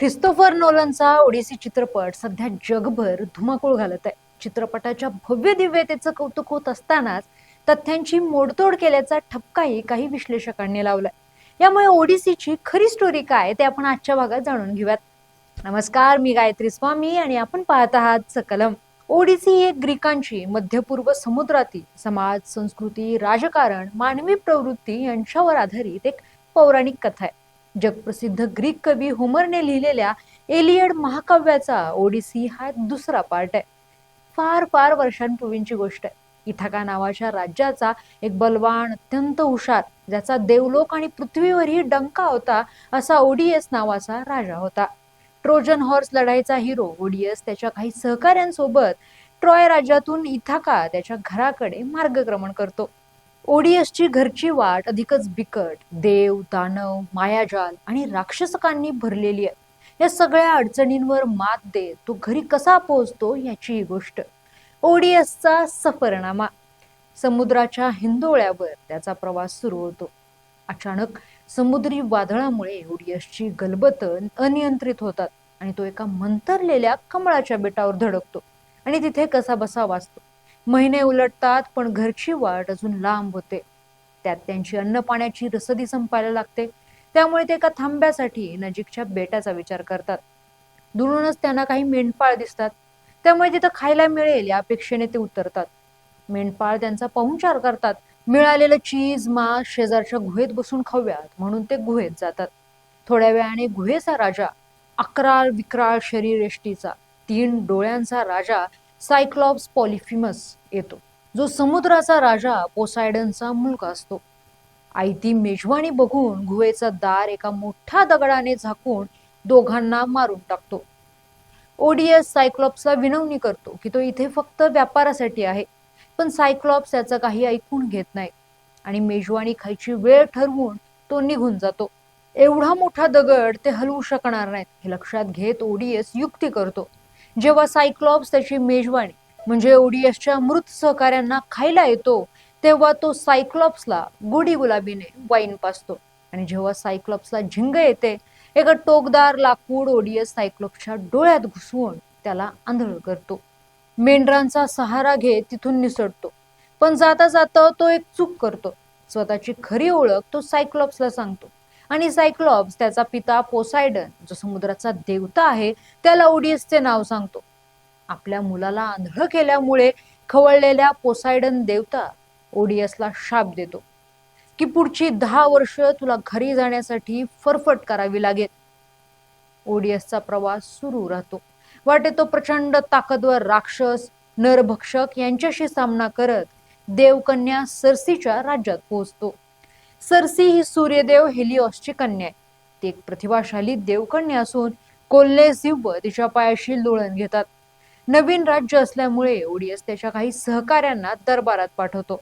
ख्रिस्तोफर नोलनचा ओडिसी चित्रपट सध्या जगभर धुमाकूळ घालत आहे. चित्रपटाच्या भव्य दिव्यतेचं कौतुक होत असतानाच तथ्यांची मोडतोड केल्याचा ठपकाही काही विश्लेषकांनी लावलाय. यामुळे ओडिसीची खरी स्टोरी काय ते आपण आजच्या भागात जाणून घेऊयात. नमस्कार, मी गायत्री स्वामी आणि आपण पाहत आहात सकलम. ओडिसी ही एक ग्रीकांची मध्यपूर्व समुद्रातील समाज, संस्कृती, राजकारण, मानवी प्रवृत्ती यांच्यावर आधारित एक पौराणिक कथा आहे. जगप्रसिद्ध ग्रीक कवी होमरने लिहिलेल्या एलियड महाकाव्याचा ओडिसी हा दुसरा पार्ट आहे. फार फार वर्षांपूर्वीची गोष्ट आहे. इथाका नावाच्या राज्याचा एक बलवान, अत्यंत हुशार, ज्याचा देवलोक आणि पृथ्वीवरही डंका होता, असा ओडियस नावाचा राजा होता. ट्रोजन हॉर्स लढाईचा हिरो ओडियस त्याच्या काही सहकाऱ्यांसोबत ट्रॉय राज्यातून इथाका त्याच्या घराकडे मार्गक्रमण करतो. ओडियसची घरची वाट अधिकच बिकट, देव, दानव, मायाजाल आणि राक्षसकांनी भरलेली आहे. या सगळ्या अडचणींवर मात देत तो घरी कसा पोहोचतो याची ही गोष्ट. ओडियसचा सफरनामा. समुद्राच्या हिंदोळ्यावर त्याचा प्रवास सुरू होतो. अचानक समुद्री वादळामुळे ओडियसची गलबतं अनियंत्रित होतात आणि तो एका मंतरलेल्या कमळाच्या बेटावर धडकतो आणि तिथे कसा बसा वाचतो. महिने उलटतात, पण घरची वाट अजून लांब होते. त्यात त्यांची अन्न पाण्याची रसदी संपायला लागते. त्यामुळे ते एका थांब्यासाठी नजीकच्या बेटाचा विचार करतात. दुरूनच त्यांना काही मेंढपाळ दिसतात. त्यामुळे तिथं खायला मिळेल या अपेक्षेने ते उतरतात. मेंढपाळ त्यांचा पाहुणचार करतात. मिळालेलं चीज, मांस शेजारच्या गुहेत बसून खाऊयात म्हणून ते गुहेत जातात. थोड्या वेळाने गुहेचा राजा, अकराळ विक्राळ शरीरयष्टीचा, 3 डोळ्यांचा राजा सायक्लॉप्स पॉलिफिमस येतो, जो समुद्राचा राजा पोसायडनचा मुलगा असतो. आयती मेजवानी बघून गुहेचा दार एका मोठ्या दगडाने झाकून दोघांना मारून टाकतो. ओडियस सायक्लॉप्सला विनवणी करतो की तो इथे फक्त व्यापारासाठी आहे, पण सायक्लॉप्स याचं काही ऐकून घेत नाही आणि मेजवानी खायची वेळ ठरवून तो निघून जातो. एवढा मोठा दगड ते हलवू शकणार नाहीत हे लक्षात घेत ओडियस युक्ती करतो. जेव्हा सायक्लॉप्स त्याची मेजवानी म्हणजे ओडियसच्या मृत सहकाऱ्यांना खायला येतो, तेव्हा तो सायक्लॉप्सला गोडी गुलाबीने वाईन पाजतो आणि जेव्हा सायक्लॉप्सला झिंग येते, एका टोकदार लाकूड ओडियस सायक्लॉप्सच्या डोळ्यात घुसवून त्याला आंधळ करतो. मेंढरांचा सहारा घेत तिथून निसटतो, पण जाता जाता तो एक चूक करतो. स्वतःची खरी ओळख तो सायक्लॉप्सला सांगतो आणि सायक्लॉप्स त्याचा पिता पोसायडन, जो समुद्राचा देवता आहे, त्याला ओडियसचे नाव सांगतो. आपल्या मुलाला आंधळ केल्यामुळे खवळलेल्या पोसायडन देवता ओडियसला शाप देतो की पुढची 10 वर्ष तुला घरी जाण्यासाठी फरफट करावी लागेल. ओडियसचा प्रवास सुरू राहतो. वाटेत तो प्रचंड ताकदवर राक्षस, नरभक्षक यांच्याशी सामना करत देवकन्या सर्सीच्या राज्यात पोहोचतो. सर्सी ही सूर्यदेव हेलिओसची कन्या आहे. ती एक प्रतिभाशाली देवकन्या असून कोल्हे जिव्ह तिच्या पायाशी लोळण घेतात. नवीन राज्य असल्यामुळे ओडियस त्याच्या काही सहकाऱ्यांना दरबारात पाठवतो.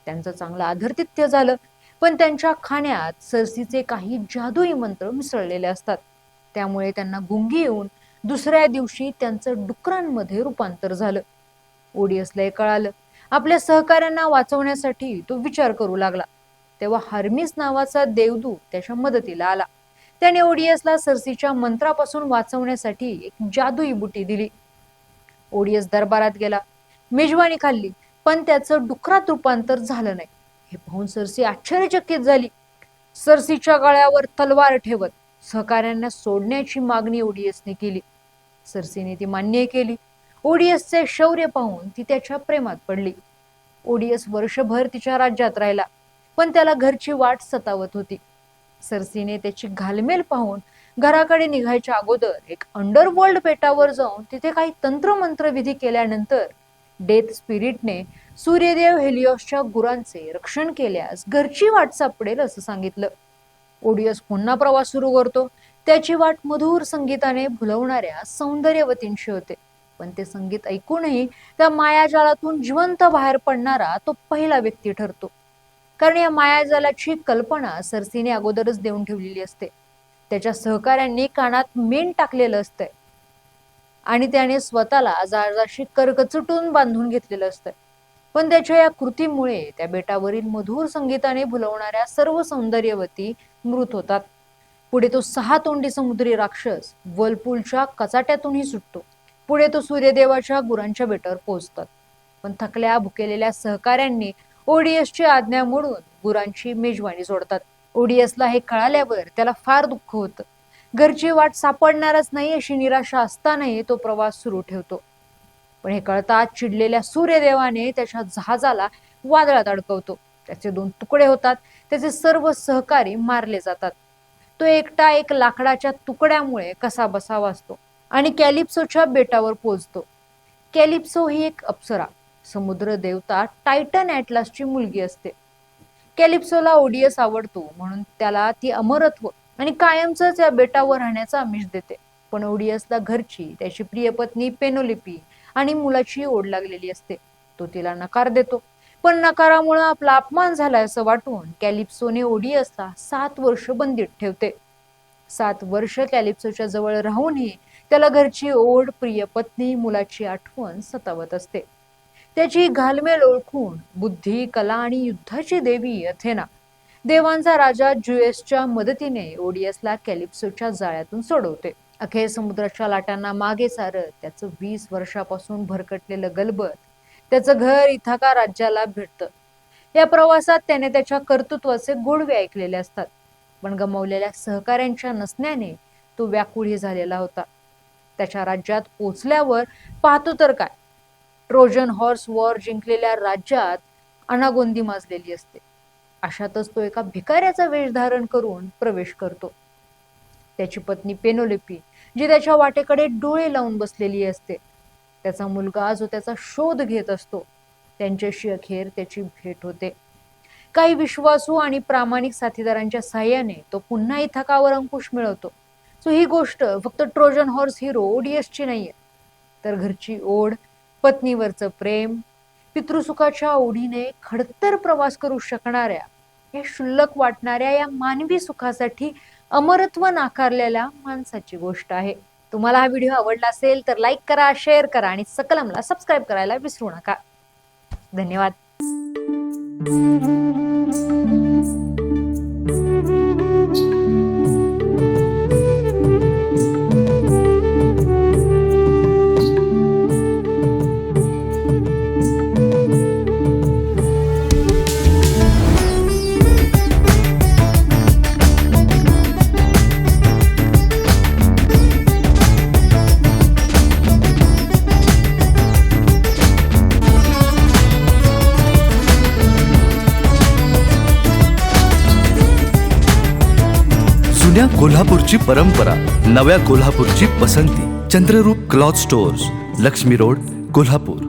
त्यांचं चांगलं आदरातिथ्य झालं, पण त्यांच्या खाण्यात सर्सीचे काही जादुई मंत्र मिसळलेले असतात. त्यामुळे त्यांना गुंगी येऊन दुसऱ्या दिवशी त्यांचं डुकरांमध्ये रूपांतर झालं. ओडियसला हे कळालं. आपल्या सहकाऱ्यांना वाचवण्यासाठी तो विचार करू लागला. तेव्हा हर्मिस नावाचा देवदूत त्याच्या मदतीला आला. त्याने ओडियसला सर्सीच्या मंत्रापासून वाचवण्यासाठी एक जादुई बुटी दिली. ओडियस दरबारात गेला, मेजवानी खाल्ली, पण त्याचं डुकरात रूपांतर झालं नाही. हे पाहून सर्सी आश्चर्यचकित झाली. सर्सीच्या गळ्यावर तलवार ठेवत सहकाऱ्यांना सोडण्याची मागणी ओडियसने केली. सर्सीने ती मान्य केली. ओडियसचे शौर्य पाहून ती त्याच्या प्रेमात पडली. ओडियस वर्षभर तिच्या राज्यात राहिला, पण त्याला घरची वाट सतावत होती. सर्सीने त्याची घालमेल पाहून घराकडे निघायच्या अगोदर एक अंडरवर्ल्ड बेटावर जाऊन तिथे काही तंत्रमंत्र विधी केल्यानंतर डेथ स्पिरिटने सूर्यदेव हेलिओसच्या गुरांचे रक्षण केल्यास घरची वाट सापडेल असं सांगितलं. ओडियस पुन्हा प्रवास सुरू करतो. त्याची वाट मधुर संगीताने भुलवणाऱ्या सौंदर्यवतींशी होते, पण ते संगीत ऐकूनही त्या मायाजालातून जिवंत बाहेर पडणारा तो पहिला व्यक्ती ठरतो. कारण या मायाजालाची कल्पना सर्सीने अगोदरच देऊन ठेवलेली असते. त्याच्या सहकाऱ्यांनी कानात मेण टाकलेलं असतंय आणि त्याने स्वतःला जाळजाशी कर्कचुटून बांधून घेतलेलं असतंय. पण त्याच्या या कृतीमुळे त्या बेटावरील मधुर संगीताने भुलवणाऱ्या सर्व सौंदर्यवती मृत होतात. पुढे तो 6 तोंडी समुद्री राक्षस वर्लपूलच्या कचाट्यातूनही सुटतो. पुढे तो सूर्यदेवाच्या गुरांच्या बेटावर पोहोचतात. पण थकल्या भुकेलेल्या सहकाऱ्यांनी ओडीएसची आज्ञा मोडून गुरांची मेजवानी सोडतात. ओडीएसला हे कळाल्यावर त्याला फार दुःख होतं. घरची वाट सापडणारच नाही अशी निराशा असतानाही तो प्रवास सुरू ठेवतो. पण हे कळताच चिडलेल्या सूर्यदेवाने त्याच्या जहाजाला वादळात अडकवतो. त्याचे 2 तुकडे होतात. त्याचे सर्व सहकारी मारले जातात. तो एकटा एक लाकडाच्या तुकड्यामुळे कसा बसा वाचतो आणि कॅलिप्सोच्या बेटावर पोहोचतो. कॅलिप्सो ही एक अप्सरा, समुद्र देवता टायटन ॲटलासची मुलगी असते. कॅलिप्सोला ओडीएस आवडतो म्हणून त्याला ती अमरत्व आणि कायमच या बेटावर राहण्याचा आमिष देते. पण ओडीएसला घरची, त्याची प्रिय पत्नी पेनोलिपी आणि मुलाची ओढ लागलेली असते. तो तिला नकार देतो. पण नकारामुळे आपला अपमान झालाय असं वाटून कॅलिप्सोने ओडीएसला 7 वर्ष बंदीत ठेवते. 7 वर्ष कॅलिप्सोच्या जवळ राहूनही त्याला घरची ओढ, प्रिय पत्नी, मुलाची आठवण सतावत असते. त्याची घालमेल ओळखून बुद्धी, कला आणि युद्धाची देवी अथेना, देवांचा राजा ज्युएसच्या मदतीने ओडीएसला कॅलिप्सोच्या जाळ्यातून सोडवते. अखेर समुद्राच्या लाटांना मागे सारत त्याचं 20 वर्षापासून भरकटलेलं गलबत त्याचं घर इथाका राज्याला भेटतं. या प्रवासात त्याने त्याच्या कर्तृत्वाचे गोडवे ऐकलेले असतात. पण गमावलेल्या सहकाऱ्यांच्या नसण्याने तो व्याकुळी झालेला होता. त्याच्या राज्यात पोचल्यावर पाहतो तर काय, ट्रोजन हॉर्स वॉर जिंकलेल्या राज्यात अनागोंदी माजलेली असते. अशातच तो एका भिकाऱ्याचा वेश धारण करून प्रवेश करतो. त्याची पत्नी पेनोलिपी, जी त्याच्या वाटेकडे डोळे लावून बसलेली असते. त्याचा मुलगा, जो त्याचा शोध घेत असतो. त्यांच्याशी अखेर त्याची भेट होते. काही विश्वासू आणि प्रामाणिक साथीदारांच्या साहाय्याने तो पुन्हा इथाकावर अंकुश मिळवतो. सो ही गोष्ट फक्त ट्रोजन हॉर्स हिरो ओडीएसची नाहीये, तर घरची ओढ, पत्नीवरचं प्रेम, पितृसुखाच्या ओढीने खडतर प्रवास करू शकणाऱ्या, या क्षुल्लक वाटणाऱ्या या मानवी सुखासाठी अमरत्व नाकारलेल्या माणसाची गोष्ट आहे. तुम्हाला हा व्हिडिओ आवडला असेल तर लाईक करा, शेअर करा आणि सकलमला सबस्क्राईब करायला विसरू नका. धन्यवाद. जुन्या कोल्हापूरची परंपरा, नव्या कोल्हापूरची पसंती. Chandrarup cloth stores, Lakshmi road, Kolhapur.